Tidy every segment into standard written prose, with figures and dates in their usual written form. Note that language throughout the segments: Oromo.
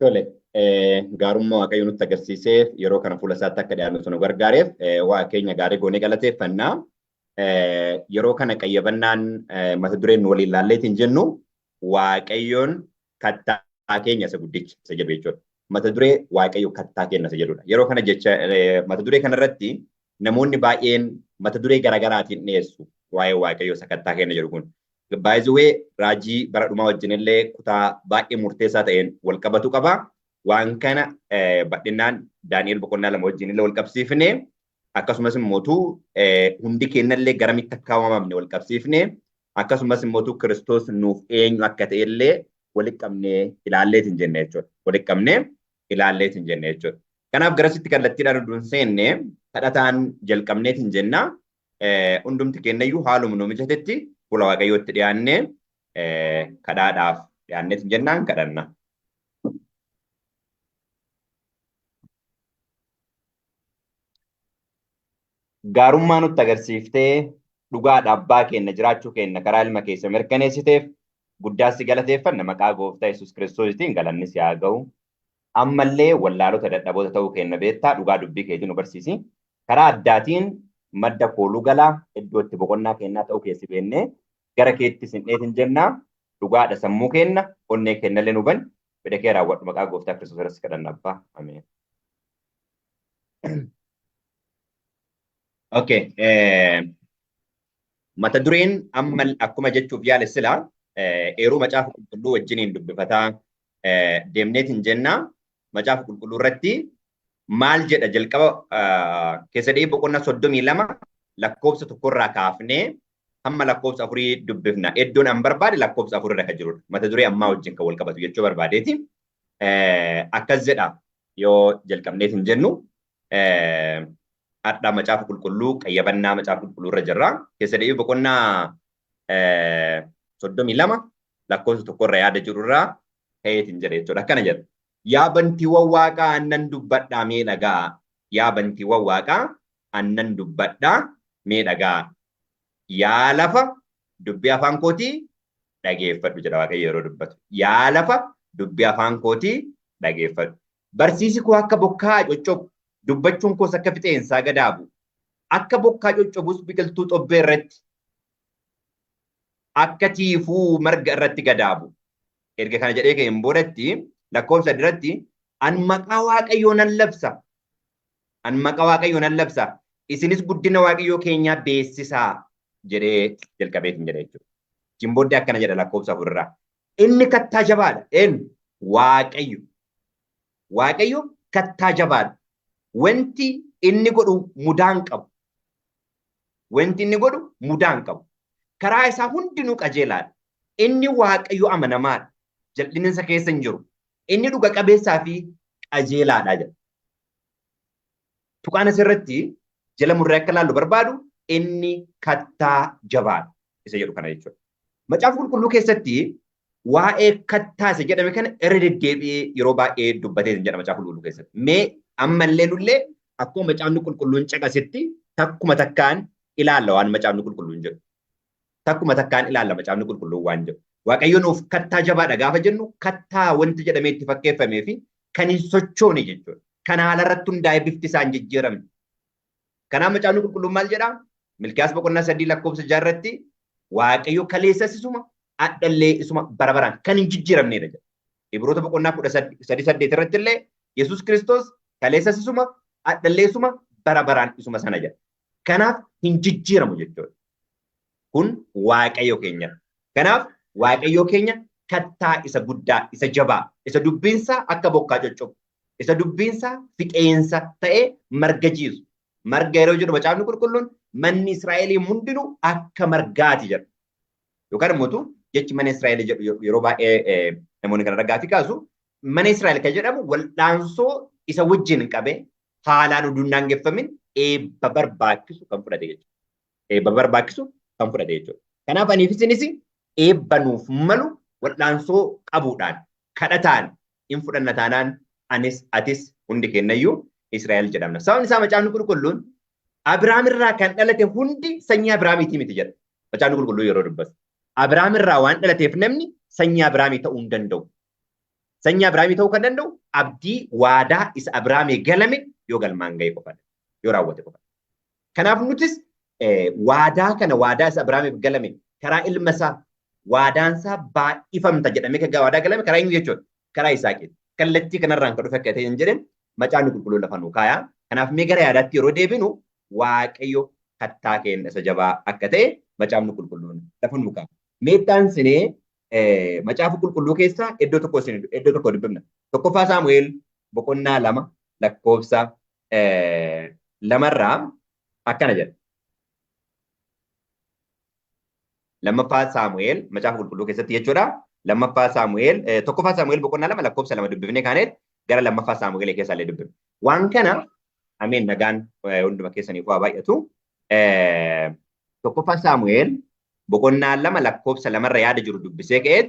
Tole, gaarummaa Waaqayyo nutti agarsiiseef yeroo kana fuula isaatti akka dhiyaannu nu gargaareef Waaqayyo gaarii goonee galateeffannaa. Yeroo kana qayyabannaan mata dureen waliin ilaalleetiin jennu Waaqayyoon kattaa keenya isa guddicha isa jedhu jechuudha. Mata duree Waaqayyo kattaa keenya isa jedhudha. Yeroo kana jecha mata duree kanarratti namoonni baay'een mata duree garaagaraatiin dhiyeessu waa'ee Waaqayyo isa kattaa keenya jedhu kun. By the way, raajii bara dhumaa wajjin illee kutaa baay'ee murteessaa ta'een wal qabatu qaba. Waan kana bal'inaan Daani'el boqonnaa 2 wajjin illee wal qabsiifne akkasumas immoo hundi keenya illee garamitti akka waamamne wal qabsiifne akkasumas immoo Kiristoos nuuf eenyu akka ta'e illee walitti qabnee ilaalleetiin jenna jechuudha. Walitti qabnee ilaalleetiin jenna jechuudha. Kanaaf garasitti kallattiidhaan oduun seenne kadhataan jalqabneetiin jenna. Hundumti keenyayyuu haaluma nu mijatetti fuula Waaqayyootti dhiyaannee kadhaadhaaf dhiyaanneetiin jennaan kadhanna. Gaarummaa nutti agarsiiftee dhugaadha abbaa keenya jiraachuu keenya karaa ilma keessa mirkaneessiteef guddaa si galateeffanna maqaa gooftaa Yesuus Kiristoositiin galanni si haa ga'u. Ammallee wallaalota dadhaboota ta'uu keenya beektaa dhugaa dubbii keetii nu barsiisi. Karaa addaatiin madda kooluu galaa iddootti boqonnaa keenyaa ta'uu keessi beennee gara keetti sin'eetiin jennaa dhugaadha sammuu keenya onnee keenyallee nu bani fedha kee raawwadhu maqaa gooftaa Kiristoos irratti kadhanna abbaa. Ameen. Okay. Mata dureen amma akkuma jechuuf yaale sila eeruu macaafa qulqulluu wajjiniin dubbifataa deemneetiin jennaa macaafa qulqulluu irratti maal jedha jalqaba keessa dhee boqonnaa 32 lakkoofsa 1 irraa kaafnee hamma lakkoofsa 4 dubbifna. Iddoon an barbaade lakkoofsa 4 irra kan jirudha. Mata duree ammaa wajjin kan wal qabatu jechuu barbaadeeti. Akkas jedha yoo jalqabneetiin jennu adda macaafa qulqulluu qayyabannaa macaafa qulqulluu irra jirra. Keessa dhee boqonnaa 32 lakkoofsa 1 irra yaada jiru irraa ka'eetiin jedha jechuudha. Akkana jedha. Yaa bantiiwwan waaqaa aannan dubbadhaa mee dhagaa. Yaa bantiiwwan waaqaa aannan dubbadhaa mee dhagaa. Yaa lafa dubbii afaan kootii dhageeffadhu jedha Waaqayyo yeroo dubbatu. Yaa lafa dubbii afaan kootii dhageeffadhu. Barsiisi koo akka bokkaa coccobu dubbachuun koos akka fixeensaa gadaabu. Akka bokkaa coccobus biqiltuu xobbee irratti akka tiifuu marga irratti gadaabu. Erga kana jedhee ka'een boodatti lakkoofsa irratti an maqaa Waaqayyoo nan labsa. An maqaa Waaqayyoo nan labsa. Isinis guddina Waaqayyoo keenyaa beeksisaa jedhee jalqabeetiin jedha jechuudha. Jimbooddee akkana jedha lakkoofsa 4 irraa. Inni kattaa jabaadha. Waaqayyo. Waaqayyo kattaa jabaadha. Wanti inni godhu mudaan qabu. Wanti inni godhu mudaan qabu. Karaa isaa hundinuu qajeelaadha. Inni Waaqayyo amanamaadha. Jal'insa keessa hin jiru. Inni dhuga qabeessaa fi qajeelaadha jedha. Tuqaan asirratti jala murree akka ilaallu barbaadu inni kattaa jabaadha isa jedhu kana jechuudha. Macaafa qulqulluu keessatti waa'ee kattaa isa jedhame kana irra deddeebi'ee yeroo baay'ee dubbatee jedha macaafa qulqulluu keessatti. Mee ammallee nullee akkuma macaafni qulqulluun caqasetti takkuma takkaan ilaalla waan macaafni qulqulluun jedhu. Takkuma takkaan ilaalla macaafni qulqulluun waan jedhu. Waaqayyo nuuf kattaa jabaadha gaafa jennu kattaa wanti jedhamee itti fakkeeffamee fi kan hin sochoone jechuudha. Kan haala irratti hundaa'ee bifti isaa hin jijjiiramne. Kanaaf macaafni qulqulluun maal jedhaa? Milkiyaas boqonnaa 3 lakkoofsa 6 irratti Waaqayyo kaleessas isuma adhallee isuma bara baraan kan hin jijjiiramnedha jedha. Ibroota boqonnaa 13 irratti illee Yesuus Kiristoos kaleessas isuma adhallee isuma bara baraan isuma sana jedha. Kanaaf hin jijjiiramu jechuudha. Kun Waaqayyo keenya. Kanaaf Waaqayyo keenya kattaa isa guddaa, isa jabaa, isa dubbiinsaa akka bokkaa coccobu, isa dubbiinsaa fixeensa ta'ee marga jiisu. Marga yeroo jedhu macaafni qulqulluun manni Israa'elii hundinuu akka margaati jedha. Yookaan immoo jechi mana Israa'el jedhu yeroo baay'ee namoonni kana ragaa fi kaasu mana Israa'el kan jedhamu waldhaansoo isa wajjin qabee haalaan uduun naangeffamin eebba barbaachisu kan fudhate jechuudha. Eebba barbaachisu kan fudhate jechuudha. Kanaaf aniif isinis eebba nuuf malu waldhaansoo qabuudhaan kadhataan hin fudhanna taanaan anis atis hundi kennayyuu Israa'el jedhamna. Sababni isaa macaafni qulqulluun Abrahaam irraa kan dhalate hundi sanyii Abrahaamiitii miti jedha. Macaafni qulqulluu yeroo dubbatu. Abrahaam irraa waan dhalateef namni sanyii Abrahaamii ta'uu hin danda'u. Sanyii Abrahaamii ta'uu kan danda'u abdii waadaa isa Abrahaamii galame yoo galmaan ga'e qofadha. Yoo raawwate qofadha. Kanaaf nutis waadaa kana waadaa isa Abrahaamiif galame karaa ilma isaa waadaan isaa baay'ifamta jedhamee kan waadaa galame karaa eenyu jechuudha. Karaa Yisaaqiiti. Kallattii kanarraan kan dhufe akka ta'e hin jedhin macaafni qulqulluun lafa nuu kaayaa. Kanaaf mee gara yaadaatti yeroo deebinu Waaqayyo kattaa keenya isa jabaa akka ta'e macaafni qulqulluun lafa nuu kaaya. Meettaan sinee macaafa qulqulluu keessaa iddoo tokko dubbifna. Tokkoffaa Saamu'eel boqonnaa 2 lakkoofsa 2 akkana jedha. Lammaffaa Saamu'eel macaafa qulqulluu keessatti jechuudha. Lammaffaa Saamu'eel tokkoffaa Saamu'eel boqonnaa 2 lakkoofsa 2 dubbifnee kaaneet gara lammaffaa Saamu'eel keessaa illee dubbifne. Waan kana ameen nagaan hunduma keessaniif waa baay'atu. Tokkoffaa Saamu'eel boqonnaa 2 lakkoofsa 2 yaada jiru dubbisee ka'eet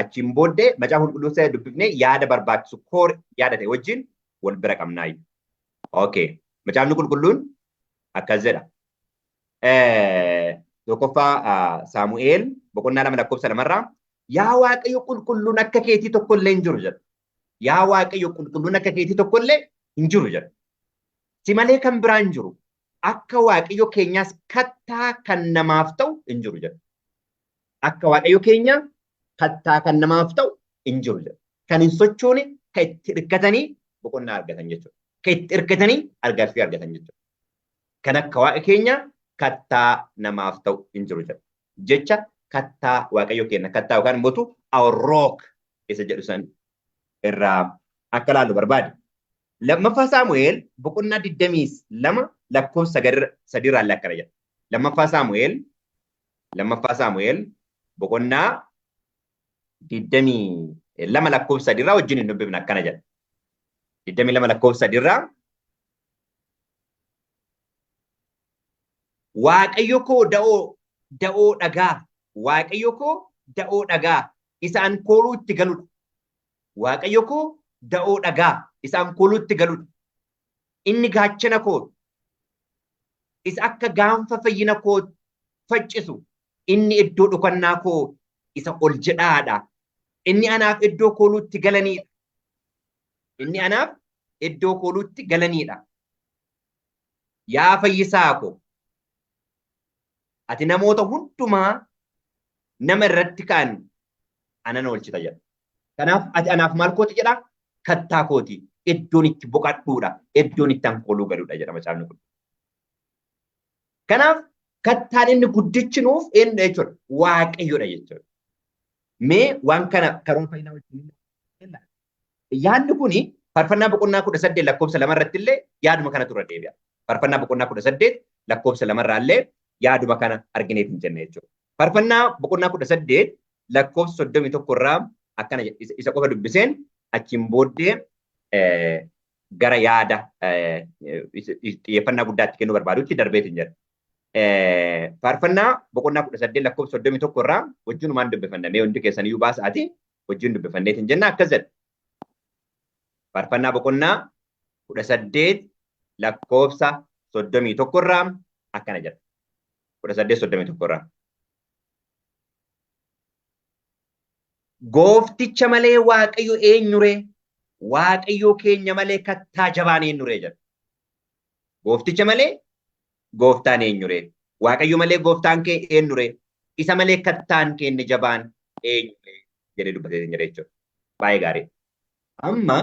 achiin booddee macaafa qulqulluu isaa dubbifnee yaada barbaachisu koor yaada ta'e wajjin wal bira qabnaa. Okay. Macaafni qulqulluun akkas jedha. Tokkoffaa Saamu'eel boqonnaa 2 lakkoofsa 2 yaa Waaqayyo qulqulluun akka keetii tokko illee hin jiru jedha. Yaa Waaqayyo qulqulluun akka keetii tokko illee hin jiru jedha. Si malee kan biraa hin jiru. Akka Waaqayyo keenyaas kattaa kan namaaf ta'u hin jiru jedha. Akka Waaqayyo keenya kattaa kan namaaf ta'u hin jiru jedha. Kan hin sochoone kan itti hirkatanii boqonnaa argatan jechuudha. Kan itti hirkatanii argaarsii argatan jechuudha. Kan akka Waaqa keenya kattaa namaaf ta'u hin jiru jedha. Jecha kattaa Waaqayyo keenya kattaa yookaan immoo our rock isa jedhu san irraa akka laallu barbaade. Lammaffaa Saamu'eel boqonnaa 22 lakkoofsa 3 irraa akkana jedha. Lammaffaa Saamu'eel boqonnaa 22 lakkoofsa 3 irraa wajjin hin dubbifne akkana jedha. 22 lakkoofsa 3 irraa Waaqayyo koo da'oo dhagaa. Waaqayyo koo da'oo dhagaa isaan kooluu itti galudha. Waaqayyo koo da'oo dhagaa isaan kooluu itti galudha. Inni gaachana koo isa akka gaanfa fayyina koo faccisu. Inni iddoo dhokannaa koo isa ol jedhaadha. Inni anaaf iddoo kooluu itti galanidha. Inni anaaf iddoo kooluu itti galanidha. Yaa fayyisaa koo ati namoota hundumaa nama irratti ka'an anan oolchita jedha. Kanaaf ati anaaf maal kooti jedha? Kattaa kooti. Iddoon itti boqadhuudha. Iddoon itti an kooluu galuudha jedha macaafni kun. Kanaaf kattaan inni guddichi nuuf eenyudha jechuudha? Waaqayyoodha jechuudha. Mee waan kana karoora fayyinaa wajjin yaadni kuni faarfannaa boqonnaa 18 lakkoofsa 2 irratti illee yaaduma kana turre deebi'a. Faarfannaa boqonnaa 18 lakkoofsa 2 irraa illee yaaduma kana argineef hin jenne jechuudha. Faarfannaa boqonnaa 18 lakkoofsa 31 irraa akkana isa qofa dubbiseen achiin booddee gara yaada xiyyeeffannaa guddaatti kennuu barbaadutti darbeetiin jedha. Faarfannaa boqonnaa 18 lakkoofsa 31 irraa wajjinumaan dubbifannee hundi keessaniyyuu baasaati wajjin dubbifanneetiin jenna akkas jedha. Faarfannaa boqonnaa 18 lakkoofsa 31 irraa akkana jedha. 18:31 irraa. Goofticha malee Waaqayyo eenyure? Waaqayyo keenya malee kattaa jabaan eenyure jedha. Goofticha malee gooftaan eenyure? Waaqayyo malee gooftaan kee eenyure? Isa malee kattaan keenya jabaan eenyure? Jedhee dubbatee jira jechuudha. Baay'ee gaarii. Amma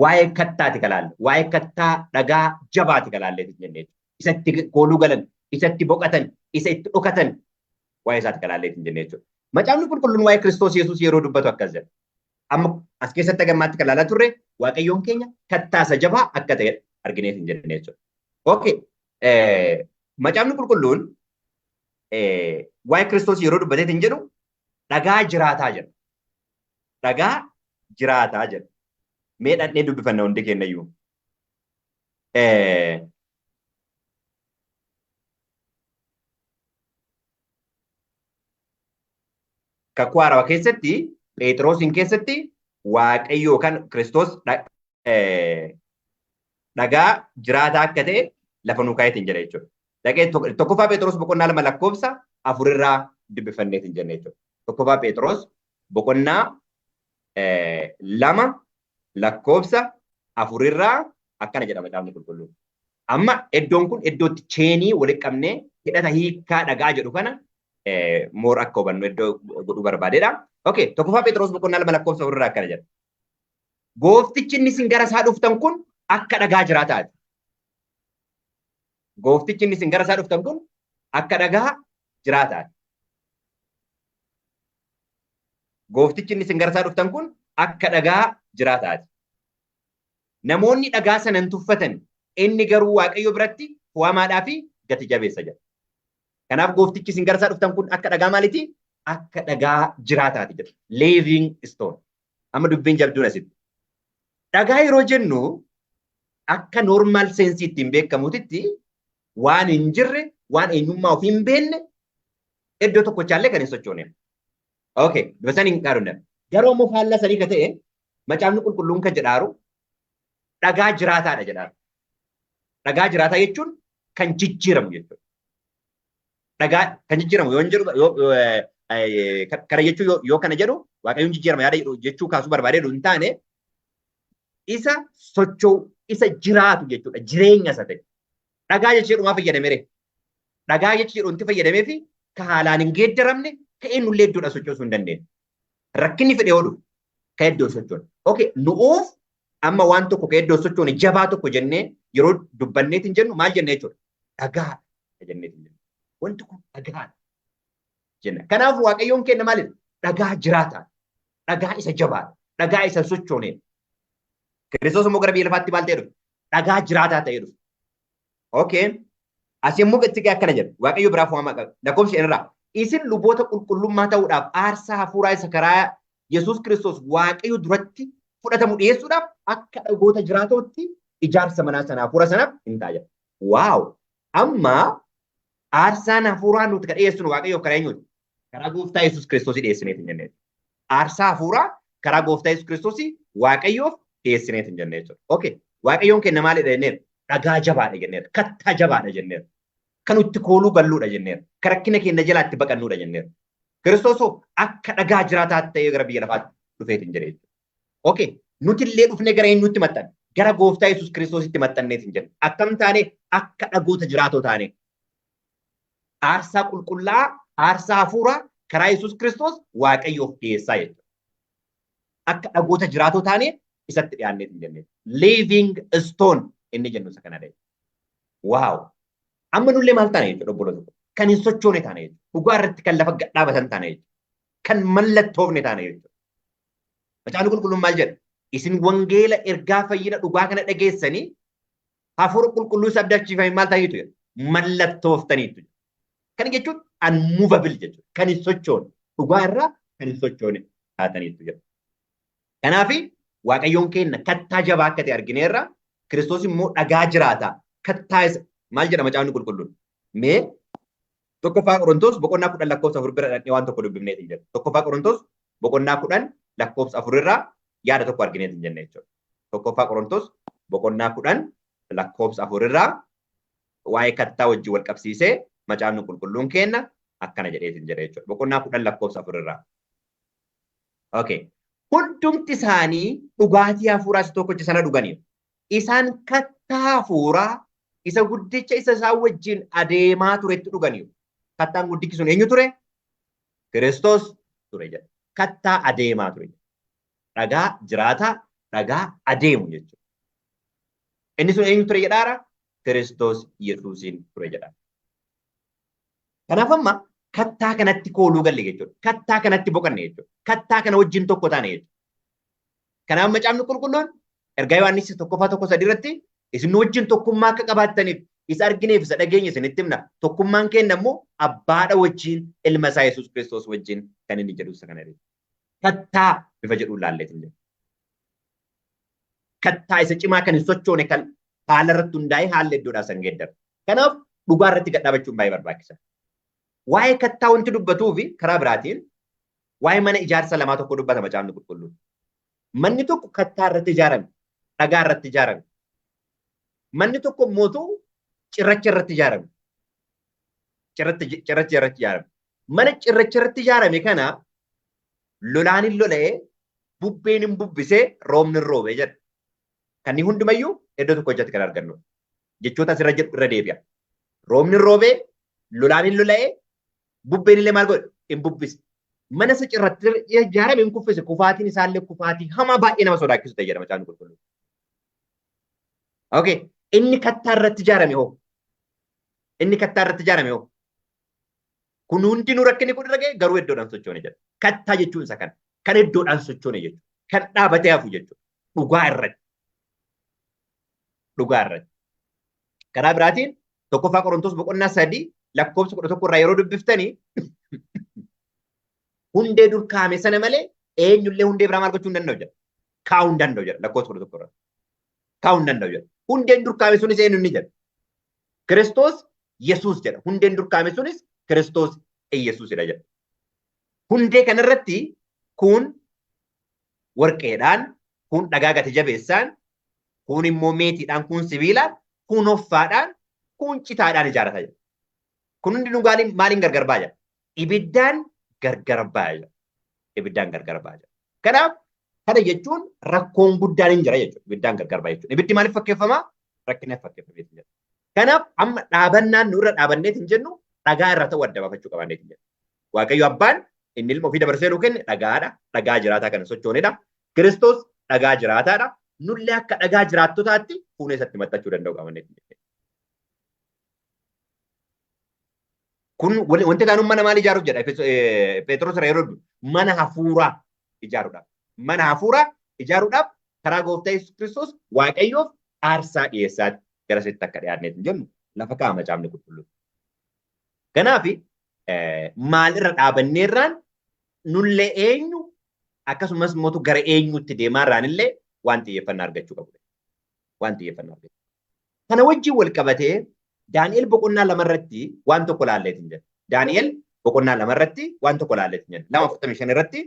waa'ee kattaati kalaalle. Waa'ee kattaa dhagaa jabaati kalaalleeti jennee isatti kooluu galan, isatti boqotan, isa itti dhokatan waa'ee isaati kalaalleeti jennee jechuudha. Macaafni qulqulluun waa'ee Kiristoos Yesuus yeroo dubbatu akkas jedha. Amma as keessatti gammaatti kalaalaa turre Waaqayyoon keenya kattaasa jabaa akka ta'e argineef hin jennee jechuudha. Okay. Macaafni qulqulluun waa'ee Kiristoos yeroo dubbatee hin jedhu dhagaa jiraataa jedha. Dhagaa jiraataa jedha. Mee dhadhee dubbifanna hundi kennayyuu. Kakuu haarawaa keessatti Phexrosin keessatti Waaqayyo kan Kiristoos dhagaa jiraataa akka ta'e lafa nuu kaayetiin jedha jechuudha. Dhaqee tokkoffaa Phexros boqonnaa 2 lakkoofsa 4 irraa dubbifanneetiin jenna jechuudha. Tokkoffaa Phexros boqonnaa lama lakkoofsa afurirraa akkana jedhama macaafni qulqulluun. Amma iddoon kun iddootti cheenii walitti qabnee hidhata hiikaa dhagaa jedhu kana moor akka hubannu iddoo godhuu barbaadeedha. Okay, tokkoffaa Phexros boqonnaa lama lakkoofsa afurirraa akkana jedha. Gooftichi inni isin gara isaa dhuftan kun akka dhagaa jiraataati. Gooftichi inni isin gara isaa dhuftan kun akka dhagaa jiraataati. Gooftichi inni isin gara isaa dhuftan kun akka dhagaa jiraataati. Namoonni dhagaa sana hin tuffatan, inni garuu Waaqayyo biratti waamaadhaa fi gati jabeessa jedha. Kanaaf gooftichi isin gara isaa dhuftan kun akka dhagaa maaliiti? Akka dhagaa jiraataati jedha. Living stone. Amma dubbiin jabduun asitti. Dhagaa yeroo jennu akka normal sensii ittiin beekamutitti waan hin jirre, waan eenyummaa ofii hin beekne iddoo tokkochaallee kan hin sochoone. Okay, dubbisaan hin qaadunne. Garuu immoo faallaa sadii ka ta'e macaafni qulqulluun kan jedhaaru dhagaa jiraataadha jedhaaru. Dhagaa jiraataa jechuun kan jijjiiramu jechuudha. Dhagaa kan jijjiiramu yoo jedhu kana jechuun yoo kana jedhu Waaqayyoon jijjiirama yaada jechuu kaasuu barbaadee hin taane isa socho'u isa jiraatu jechuudha. Jireenya isa ta'e. Dhagaa jechuun maa fayyadamee? Dhagaa jechuun itti fayyadamee fi ka haalaan hin geeddaramne ka eenyullee iddoodha sochoosuu hin dandeenye. Rakkinni fedhee oolu ka iddoo sochoon. Okay, nu'uuf amma waan tokko ka iddoo sochoon jabaa tokko jennee yeroo dubbanneet hin jennu maal jennee jechuudha? Dhagaa jenneet hin jennu. Wanti kun dhagaa jenna. Kanaaf Waaqayyoon kenna maalidha? Dhagaa jiraataa. Dhagaa isa jabaa. Dhagaa isa sochoonee. Kiristoos immoo gara biyya lafaatti maal ta'ee dhufe? Dhagaa jiraataa ta'ee dhufe. Okay. Asii immoo itti akkana jedhu. Waaqayyo biraa waamaa qaba. Lakkoofsa irraa. Isin luboota qulqullummaa ta'uudhaaf aarsaa hafuuraa isa karaa Yesuus Kiristoos Waaqayyo duratti fudhatamu dhiyeessuudhaaf akka dhagoota jiraatootti ijaarsa manaa sana hafuura sanaaf hin ta'a. Waaw! Amma aarsaan hafuuraa nuti kan dhiyeessinu Waaqayyoof karaa eenyuuti? Karaa gooftaa Yesuus Kiristoos dhiyeessineet hin jennee. Aarsaa hafuuraa karaa gooftaa Yesuus Kiristoos Waaqayyoof dhiyeessineet hin jennee jechuudha. Okay. Waaqayyoon kenna maalidha jenneera? Dhagaa jabaadha jenneera. Kattaa jabaadha jenneera. Kan itti kooluu galluudha jenneera. Kan rakkina keenya jalaatti baqannuudha jenneera. Kiristoosoo akka dhagaa jiraataa ta'ee gara biyya lafaatti dhufeet hin jedhe. Okay. Nuti illee dhufnee gara eenyutti maxxanne? Gara gooftaa Yesuus Kiristoositti maxxanneet hin jennu. Akkam taane akka dhagoota jiraatoo taane. Aarsaa qulqullaa, aarsaa hafuuraa karaa Yesuus Kiristoos Waaqayyoof dhiyeessaa jechuudha. Akka dhagoota jiraatoo taane isatti dhiyaanneet hin jenne. Living stone inni jennu isa kanadha. Waaw! Amma nullee maal taane jechuudha obboloota tokko. Kan hin sochoone taane jechuudha. Dhugaa irratti kan lafa gadhaabatan taane jechuudha. Kan mallattoofne taane jechuudha. Macaafni qulqulluun maal jedha? Isin wangeela ergaa fayyina dhugaa kana dhageessanii hafuura qulqulluu isa abdachiifame maal ta'eetu jedha? Mallattooftaniitu. Kan jechuun unmovable jechuudha. Kan hin sochoone. Dhugaa irraa kan hin sochoone taataniitu jedha. Kanaafi Waaqayyoon kenna kattaa jabaa akka ta'e argineerra. Kiristoos immoo dhagaa jiraataa. Kattaa isa maal jedha macaafni qulqulluun? Mee tokkoffaa Qorontos boqonnaa 10 lakkoofsa 4 bira dhaqnee waan tokko dubbifneet hin jedhu. Tokkoffaa Qorontos boqonnaa 10 lakkoofsa 4 irraa yaada tokko argineet hin jenne jechuudha. Tokkoffaa Qorontos boqonnaa 10 lakkoofsa 4 irraa waa'ee kattaa wajjin wal qabsiisee macaafni qulqulluun kenna akkana jedheet hin jedhe jechuudha. Boqonnaa 10 lakkoofsa 4 irraa. Okay. Hundumti isaanii dhugaatii hafuuraa isa tokkicha sana dhuganiiru. Isaan kattaa hafuuraa isa guddicha isa isaan wajjin adeemaa turetti dhuganiiru. Kattaan guddichi sun eenyu ture? Kiristoos ture jedha. Kattaa adeemaa ture. Dhagaa jiraataa, dhagaa adeemu jechuudha. Inni sun eenyu ture jedhaara? Kiristoos Yesuusiin ture jedha. Kanaaf amma kattaa kanatti kooluu galle jechuudha. Kattaa kanatti boqanne jechuudha. Kattaa kana wajjin tokko taane jechuudha. Kanaaf macaafni qulqulluun ergaa Yohaannis 1:1 irratti isin wajjin tokkummaa akka qabaattaniif isa argineef isa dhageenye isinitti himna. Tokkummaan keenya immoo abbaadha wajjin ilma isaa Yesuus Kiristoos wajjin kan inni jedhu isa kana. Kattaa bifa jedhuun laalleetiin jedhu. Kattaa isa cimaa kan hin sochoone kan haala irratti hundaa'ee haala iddoodhaa san geeddaru. Kanaaf dhugaa irratti gadhaabachuun baay'ee barbaachisaadha. Waa'ee kattaa wanti dubbatuu fi karaa biraatiin waa'ee mana ijaarsa lamaa tokko dubbata macaafni qulqulluun. Manni tokko kattaa irratti ijaarame, dhagaa irratti ijaarame. Manni tokko immoo cirracha irratti ijaarame. Cirracha irratti ijaarame. Mana cirracha irratti ijaarame kana lolaan hin lola'ee bubbeen hin bubbisee roobni hin roobee jedha. Kanni hundumayyuu iddoo tokko hojjete kan argannu. Jechoota asirra jedhu irra deebi'a. Roobni hin roobee, lolaan hin lola'ee, bubbeen illee maal godhe hin bubbise. Mana isa cirratti ijaarame hin kuffise. Kufaatiin isaallee kufaatii hamaa baay'ee nama sodaachisu ta'e jedha Macaafni Qulqulluun. Okay. Inni kattaa irratti ijaarame hoo? Inni kattaa irratti ijaarame hoo? Kun hundinuu rakkinni kun irra ga'e garuu iddoodhaan sochoone jedha. Kattaa jechuun isa kana. Kan iddoodhaan sochoone jechuudha. Kan dhaabatee hafu jechuudha. Dhugaa irratti. Dhugaa irratti. Karaa biraatiin tokkoffaa Qorontos boqonnaa 3 lakkoofsa 11 irraa yeroo dubbiftanii hundee dur kaa'ame sana malee eenyullee hundee biraa maal gochuu hin danda'u jedha. Kaa'uu hin danda'u jedha lakkoofsa 11 irraa. Kaa'uu hin danda'u jedha. Hundeen dur kaa'ame sunis eenyu inni jedha. Kiristoos Yesuus jedha. Hundeen dur kaa'ame sunis Kiristoos Yesuusidha jedha. Hundee kanarratti kun warqeedhaan, kun dhagaa gati jabeessaan, kun immoo meetiidhaan, kun sibiilaan, kun hoffaadhaan, kun citaadhaan ijaarata jedha. Kun hundi maaliin gargar ba'a jedha. Ibiddaan gargar ba'a jedha. Ibiddaan gargar ba'a jedha. Kanaaf kana jechuun rakkoon guddaan hin jira jechuudha. Ibiddaan gargar ba'a jechuudha. Ibiddi maaliif fakkeeffamaa? Rakkina fakkeeffamee jira. Kanaaf amma dhaabannaan nurra dhaabanneet hin jennu dhagaa irra ta'uu adda baafachuu qabanneet hin jennu. Waaqayyo Abbaan inni ilma ofii dabarsee nuu kenne dhagaadha. Dhagaa jiraataa kana sochoonedha. Kiristoos dhagaa jiraataadha. Nullee akka dhagaa jiraattotaatti fuunee isatti maxxachuu danda'u qabanneet hin jennu. Kun wanti kaanuu mana maal ijaaruuf jedha Phexros irra yeroo mana hafuuraa ijaaruudhaaf. Mana hafuuraa ijaaruudhaaf karaa gooftaa Yesuus Kiristoos Waaqayyoof aarsaa dhiyeessaatti garasitti akka dhiyaanneet hin jennu lafa kaa'a Macaafni Qulqulluun. Kanaaf maalirra dhaabanneerraan nullee eenyu akkasumas mootu gara eenyutti deemaarraan illee waan xiyyeeffannaa argachuu qabudha. Waan xiyyeeffannaa argachuu. Kana wajjin wal qabatee Daani'el boqonnaa 2 irratti waan tokko laalleet hin jennu. Daani'el boqonnaa 2 irratti waan tokko laalleet hin jennu. 2:45 irratti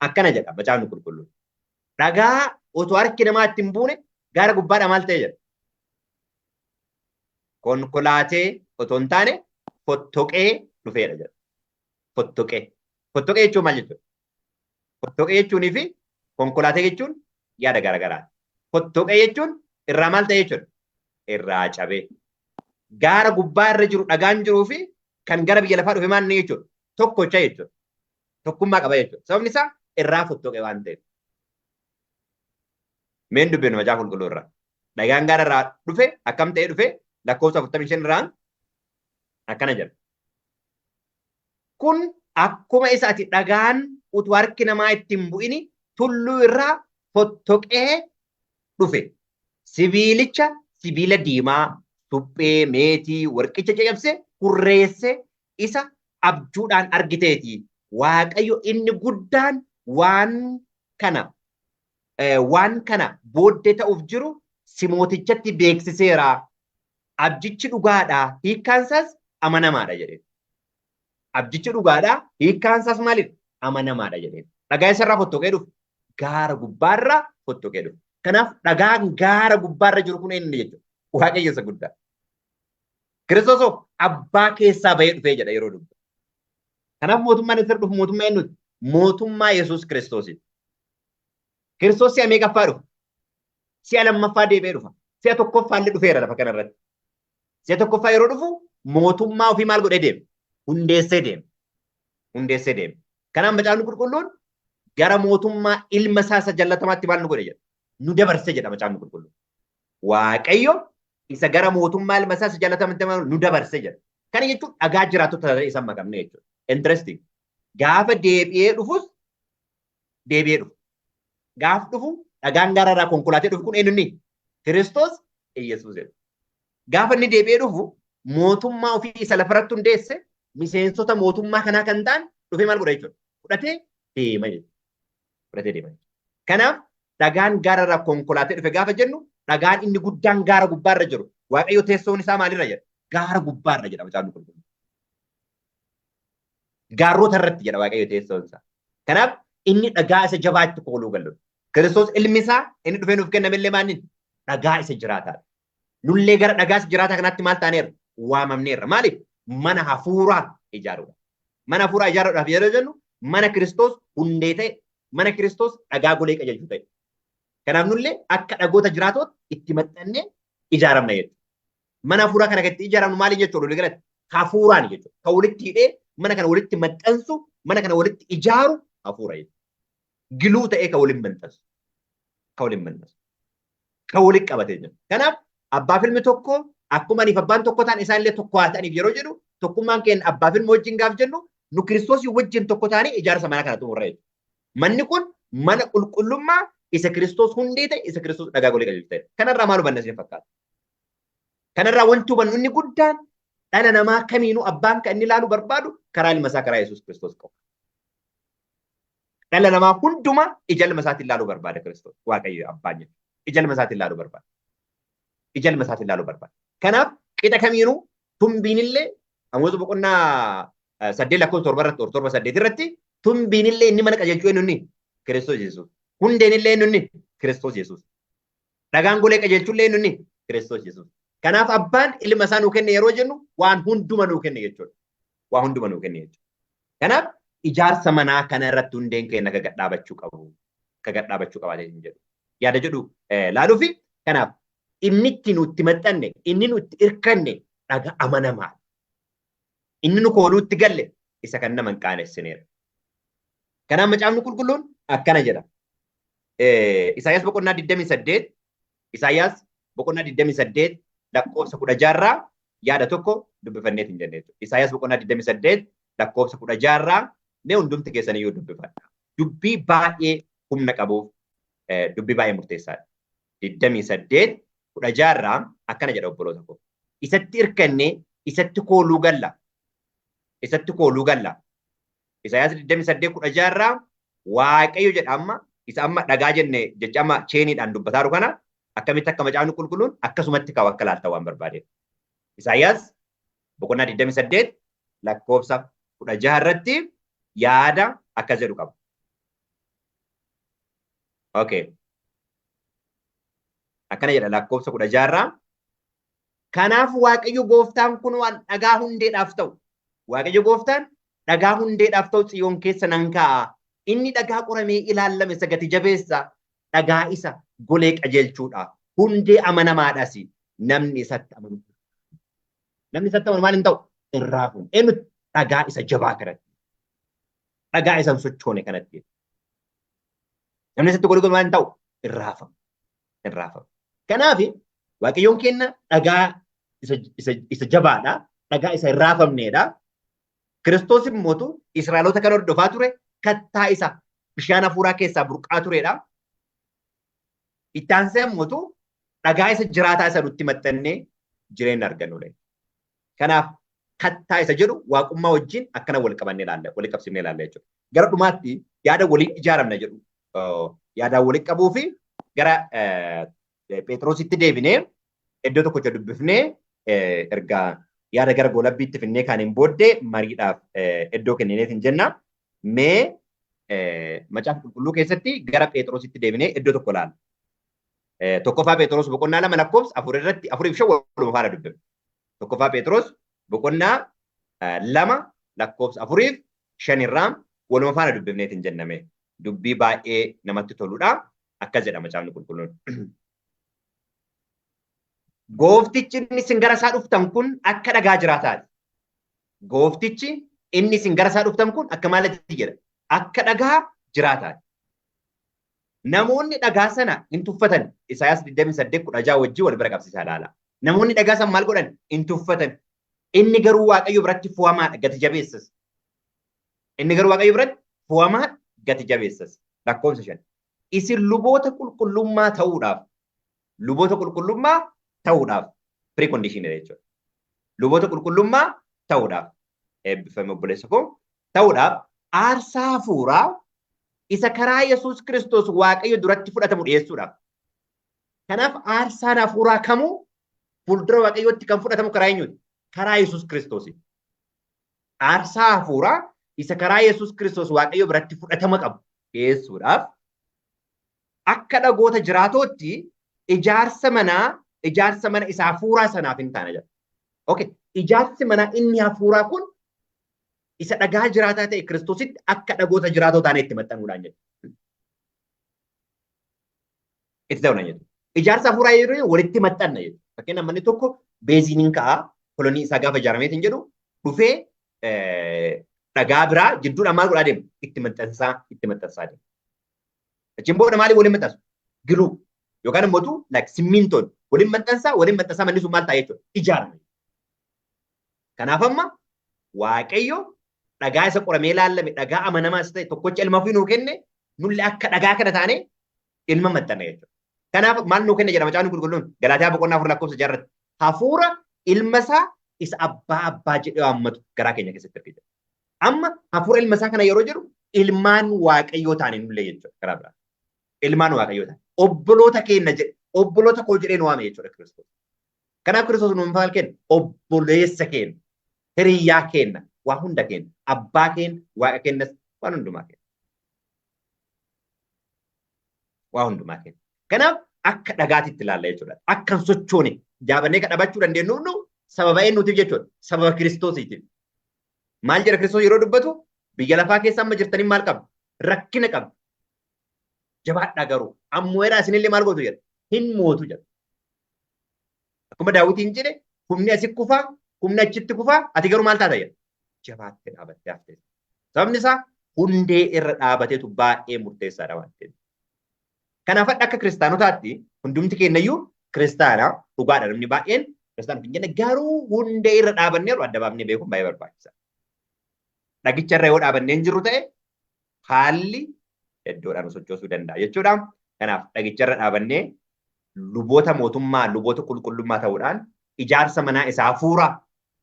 akkana jedha Macaafni Qulqulluun. Dhagaa otoo harki namaa itti hin buune gaara gubbaadha maal ta'e jedha. Konkolaatee otoo hin taane fottoqee dhufeedha jedha. Fottoqee. Fottoqee jechuun maal jechuudha? Fottoqee jechuunii fi konkolaatee jechuun yaada garaagaraati. Fottoqee jechuun irraa maal ta'e jechuudha? Irraa cabee. Gaara gubbaa irra jiru dhagaan jiruu fi kan gara biyya lafaa dhufe maal inni jechuudha? Tokkocha jechuudha. Tokkummaa qaba jechuudha. Sababni isaa irraa fottoqee waan ta'eef. Meen dubbinu Macaafa Qulqulluu irraa. Dhagaan gaara irraa dhufe akkam ta'ee dhufe lakkoofsa 45 irraan akkana jedha. Kun akkuma isaati dhagaan utuu harki namaa itti hin bu'ini tulluu irraa fottoqee dhufe. Sibiilicha sibiila diimaa, suphee, meetii, warqicha caccabsee hurreessee isa abjuudhaan argiteeti. Waaqayyo inni guddaan waan kana booddee ta'uuf jiru si mootichatti beeksiseera. Abjichi dhugaadha. Hiikkaansaas amanamaadha jedheen. Abjichi dhugaadha. Hiikkaansaas maalidha? Amanamaadha jedheen. Dhagaa isarraa fottoqee dhufe. Gaara gubbaarraa fottoqee dhufe. Kanaaf dhagaan gaara gubbaarra jiru kun eenyu jechuudha. Waaqayyo isa guddaa. Kiristoos abbaa keessaa bahee dhufee jedha yeroo dubbii. Kanaaf mootummaan isa dhufu mootummaa eenyuti? Mootummaa Yesuus Kiristoositi. Kiristoos si'a meeqaffaa dhufa? Si'a lammaffaa deebi'ee dhufa. Si'a tokkoffaa illee dhufeera lafa kanarratti. Si'a tokkoffaa yeroo dhufu mootummaa ofii maal godhee deema? Hundeessee deema. Hundeessee deema. Kanaaf Macaafni Qulqulluun gara mootummaa ilma isaa isa jaallatamaatti maal nu godhe jedha? Nu dabarsee jedha Macaafni Qulqulluun. Waaqayyo isa gara mootummaa ilma isaa isa jaallatamaatti nu dabarsee jedha. Kana jechuun dhagaa jiraattota isa makamne jechuudha. Interesting. Gaafa deebi'ee dhufus deebi'ee dhufu. Gaafa dhufu dhagaan gaara irraa konkolaatee dhufu kun eenyu? Kiristoos Yesuus jedha. Gaafa inni deebi'ee dhufu mootummaa ofii isa lafarratti hundeesse miseensota mootummaa kanaa kan ta'an dhufee maal godha jechuudha? Fudhatee deema jechuudha. Fudhatee deema jechuudha. Kanaaf dhagaan gaara irraa konkolaatee dhufe gaafa jennu dhagaan inni guddaan gaara gubbaarra jiru Waaqayyo teessoon isaa maalirra jedha? Gaara gubbaarra jedha Macaafni Qulqulluun. Gaarrota irratti jedha Waaqayyo teessoon isaa. Kanaaf inni dhagaa isa jabaatti kooluu galudha. Kiristoos ilmi isaa inni dhufee nuuf kennamellee maannin? Dhagaa isa jiraataadha. Nullee gara dhagaa isa jiraataa kanaatti maal taaneerra? Waamamneerra. Maaliif? Mana hafuuraa ijaaruudha. Mana hafuuraa ijaaruudhaaf yeroo jennu mana Kiristoos hundee ta'e mana Kiristoos dhagaa golee qajeelchuu ta'e. Kanaaf nullee akka dhagoota jiraatootti itti maxxannee ijaaramna jechuudha. Mana hafuuraa kana itti ijaaramnu maali jechuudha? Walii galatti hafuuraan jechuudha. Kan walitti hidhee mana kana walitti maxxansu, mana kana walitti ijaaru hafuura jechuudha. Giluu ta'ee kan waliin maxxansu. Kan waliin maxxansu. Kan walitti qabatee jiru. Kanaaf abbaa filmi tokko akkuma aniif abbaan tokko ta'an isaan illee tokko haa ta'aniif yeroo jedhu tokkummaan keenya abbaa filmi wajjin gaaf jennu nu Kiristoosii wajjin tokko ta'anii ijaarsa mana kana xumurra jechuudha. Manni kun mana qulqullummaa isa Kiristoos hundee ta'e isa Kiristoos dhagaa golee qajeelchu ta'e. Kanarraa maal hubanna isin fakkaata? Kanarraa wanti hubannu inni guddaan dhala namaa kamiinuu abbaan kan inni ilaalu barbaadu karaa ilma isaa karaa Yesuus Kiristoos qabu. Dhala namaa hundumaa ija ilma isaatiin ilaaluu barbaada Kiristoos Waaqayyo abbaan jedhu. Ija ilma isaatiin ilaaluu barbaada. Ija ilma isaatiin ilaaluu barbaada. Kanaaf qixa kamiinuu tumbiin illee Amoos boqonnaa 8:7 irratti tumbiin illee inni mana qajeelchuu eenyunni Kiristoos Yesuus. Hundeen illee eenyunni Kiristoos Yesuus. Dhagaan golee qajeelchuu illee eenyunni Kiristoos Yesuus. Kanaaf abbaan ilma isaa nuu kenne yeroo jennu waan hunduma nuu kenne jechuudha. Waan hunduma nuu kenne jechuudha. Kanaaf ijaarsa manaa kana irratti hundeen keenya ka gadhaabachuu qabu. Ka gadhaabachuu qabaatee hin jedhu. Yaada jedhu laaluu fi kanaaf inni itti nutti maxxanne, inni nutti irkanne dhagaa amanamaa. Inni nu kooluutti galle isa kan nama hin qaanessineera. Kanaaf macaafni qulqulluun akkana jedha. Isaayyaas boqonnaa 28, Isaayyaas boqonnaa 28 lakkoofsa 16 yaada tokko dubbifanneet hin jenne jechuudha. Isaayyaas boqonnaa 28 lakkoofsa 16 mee hundumti keessanii yoo dubbifadha. Dubbii baay'ee humna qabuuf dubbii baay'ee murteessaadha. 28 16 akkana jedha obboloota koo. Isatti irkannee isatti kooluu galla. Isatti kooluu galla. Isaayyaas 28 16 Waaqayyo jedha amma isa amma dhagaa jenne jecha amma cheeniidhaan dubbataa jiru kana akkamitti akka macaafni qulqulluun akkasumatti kaa'u akka laalta waan barbaadeef. Isaayyaas boqonnaa 28 lakkoofsa 16 irratti yaada akkas jedhu qaba. Okay. Akkana jedha lakkoofsa 16 irraa. Kanaaf Waaqayyo gooftaan kun waan dhagaa hundeedhaaf ta'u. Waaqayyo gooftaan dhagaa hundeedhaaf ta'u Xiyoon keessa nan kaa'a. Inni dhagaa qoramee ilaalame isa gati jabeessa dhagaa isa golee qajeelchuudha. Hundee amanamaadhaas namni isatti amanu. Namni isatti amanu maal hin ta'u? Irraa kun. Eenyu dhagaa isa jabaa kanatti. Dhagaa isa sochoone kanatti. Namni isatti golee maal hin ta'u? Irraafama. Irraafama. Kanaaf Waaqayyoon keenya dhagaa isa jabaadha. Dhagaa isa irraafamneedha. Kiristoos immoo Israa'eloota kan hordofaa ture kattaa isa bishaan hafuuraa keessaa burqaa turedha. Itti aansee immoo dhagaa isa jiraataa isa nutti maxxannee jireenya argannudha. Kanaaf kattaa isa jedhu waaqummaa wajjin akkana wal qabannee ilaalla, wal qabsiifnee ilaalla jechuudha. Gara dhumaatti yaada waliin ijaaramna jedhu yaadaan waliin qabuu fi gara Phexrositti deebinee iddoo tokko dubbifnee ergaa yaada gara goolabbiitti finnee kaaniin booddee mariidhaaf iddoo kennineet hin jenna. Mee macaafa qulqulluu keessatti gara Phexrositti deebinee iddoo tokko ilaalla. Tokkoffaa Phexros boqonnaa 2 lakkoofsa 4 irratti 4 waluma faana dubbifna. Tokkoffaa Phexros boqonnaa 2 lakkoofsa 4 irraa waluma faana dubbifneet hin jenname. Dubbii baay'ee namatti toludha. Akkas jedha macaafni qulqulluun. Gooftichi inni isin gara isaa dhuftan kun akka dhagaa jiraataati. Gooftichi inni isin gara isaa dhuftan kun akka maalitti jedha? Akka dhagaa jiraataati. Namoonni dhagaa sana hin tuffatan. Isaayyaas 28:16 wajjin wal bira qabsiisaa ilaala. Namoonni dhagaa sana maal godhan? Hin tuffatan. Inni garuu Waaqayyo biratti fo'amaadha, gati jabeessas. Inni garuu Waaqayyo biratti fo'amaadha, gati jabeessas. Lakkoofsa 5. Isin luboota qulqullummaa ta'uudhaaf precondition jechuudha. Luboota qulqullummaa ta'uudhaaf eebbifame obboleessa koo ta'uudhaaf aarsaa hafuuraa isa karaa Yesuus Kiristoos Waaqayyo duratti fudhatamu dhiyeessuudhaaf. Kanaaf aarsaan hafuuraa kamuu fuuldura Waaqayyootti kan fudhatamu karaa eenyuuti? Karaa Yesuus Kiristoos. Aarsaa hafuuraa isa karaa Yesuus Kiristoos Waaqayyo biratti fudhatama qabu dhiyeessuudhaaf akka dhagoota jiraatootti ijaarsa mana isa hafuuraa sanaaf hin taane jedha. Okay, ijaarsi manaa inni hafuuraa kun isa dhagaa jiraataa ta'e Kiristoositti akka dhagoota jiraatoo taane itti maxxanuudhaan jedha. itti ta'uudha jechuudha. Ijaarsa hafuuraa yeroo walitti maxxanna jechuudha. Fakkeenyaaf manni tokko beeziniin ka'a kolonii isaa gaafa ijaarameetiin jedhu dhufee dhagaa biraa jidduudhaan maal godhaa deema? Itti maxxansaa deema. Achiin booda maaliif waliin maxxansu? Giluu yookaan immoo simmintoon waliin maxxansaa manni sun maal ta'a jechuudha? Ijaarame. Kanaaf amma Waaqayyo dhagaa isa qoramee ilaalame dhagaa amanamaas ta'e tokkocha ilma ofii nuu kenne nullee akka dhagaa kana taane ilma maxxanna jechuudha. Kanaaf maal nuu kenne jedhama Macaafni Qulqulluun Galaatiyaa boqonnaa 4:6 hafuura ilma isaa isa abbaa jedhee waammatu garaa keenya keessatti argina. Amma hafuura ilma isaa kana yeroo jedhu ilmaan Waaqayyoo taane nullee jechuudha karaa biraa. Ilmaan Waaqayyoo taane obboloota keenya jedhe obboloota koo jedhee nu waame jechuudha Kiristoos. Kanaaf Kiristoos nuun maal kenna? Obboleessa keenya, hiriyyaa keenya, waa hunda keenya, abbaa keenya, waaqa keenyas waan hundumaa keenya. Waa hundumaa keenya. Kanaaf akka dhagaatitti ilaalla jechuudha. Akka hin sochoone jaabannee kan dhabachuu dandeenyu nu sababa eenyuutiif jechuudha. Sababa Kiristoosiitiif. Maal jedha Kiristoos yeroo dubbatu biyya lafaa keessa amma jirtanii maal qabdu? Rakkina qabdu. Jabaadhaa garuu ammoo jedhaa isinillee maal gootu jedha? Hin mootu jedha. Akkuma Daawitiin jedhe humni asi kufaa, humni achitti kufaa, ati garuu maal taata jedha? Jabaattee dhaabattee haftee. Sababni isaa hundee irra dhaabateetu baay'ee murteessaadha waan ta'eef. Kanaaf akka kiristaanotaatti hundumti keenyayyuu kiristaana dhugaadha namni baay'een kiristaana hin jenne garuu hundee irra dhaabanneeru adda baafnee beekuun baay'ee barbaachisaadha. Dhagicha irra yoo dhaabannee hin jirru ta'e haalli iddoodhaan sochoosuu danda'a jechuudha. Kanaaf dhagicha irra dhaabannee luboota mootummaa, luboota qulqullummaa ta'uudhaan ijaarsa manaa isaa hafuura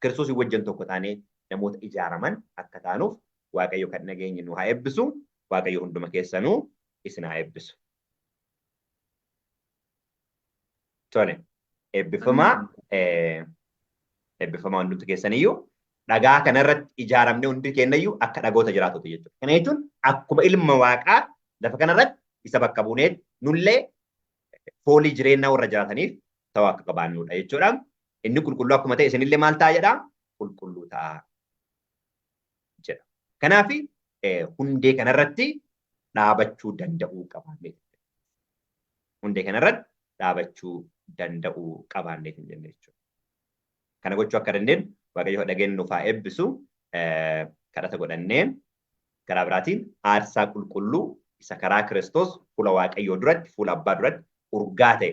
Kiristoosii wajjin tokko taanee namoota ijaaraman akka taanuuf Waaqayyo kan nageenyi nu haa eebbisu. Waaqayyo hunduma keessanuu isin haa eebbisu. Tole eebbifamaa hundumti keessaniyyuu dhagaa kanarratti ijaaramnee hundi keenyayyuu akka dhagoota jiraatota jechuudha. Kana jechuun akkuma ilma waaqaa lafa kanarratti isa bakka buunee nullee foolii jireenyaa warra jiraataniif ta'uu akka qabaannudha jechuudha. Inni qulqulluu akkuma ta'e isinillee maal ta'a jedhaa? Qulqulluu ta'a jedha. Kanaaf hundee kanarratti dhaabachuu danda'uu qabaannee. Hundee kanarratti dhaabachuu danda'uu qabaannee hin jenne jechuudha. Kana gochuu akka dandeenyu Waaqayyo dhageenyu nuuf haa eebbisu. Kadhata godhannee karaa biraatiin aarsaa qulqulluu isa karaa Kiristoos fuula Waaqayyoo duratti, fuula Abbaa duratti urgaa ta'e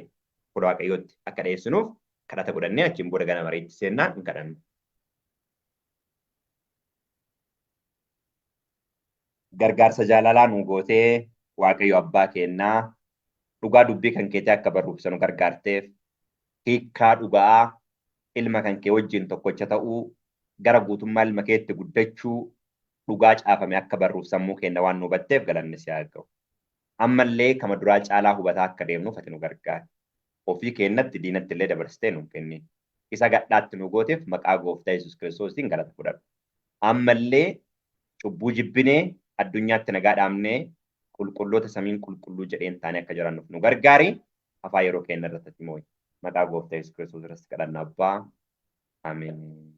fuula Waaqayyootti akka dhiyeessinuuf kadhata godhannee achiin booda gara mariitti seennaa hin kadhannu. Gargaarsa jaalalaa nu gootee Waaqayyo Abbaa keenyaa dhugaa dubbii kan keetii akka barruuf isa nu gargaarteef hiikkaa dhugaa ilma kan kee wajjin tokkocha ta'uu gara guutummaa ilma keetti guddachuu dhugaa caafame akka barruuf sammuu keenya waan nu hubatteef galanni si haa ga'u. Ammallee kama duraa caalaa hubataa akka deemnuuf ati nu gargaari. Ofii keenyatti diinatti illee dabarsitee nu kenni. Isa gadhaatti nu gooteef maqaa Gooftaa Yesuus Kiristoosiin galata fudhadhu. Ammallee cubbuu jibbinee addunyaatti nagaa dhaamnee qulqulloota samiin qulqulluu jedheen taanee akka jiraannuuf nu gargaari. Afaan yeroo keenya irratti moo'i. Maqaa Gooftaa Yesuus Kiristoos irratti kadhanna Abbaa. Ameen.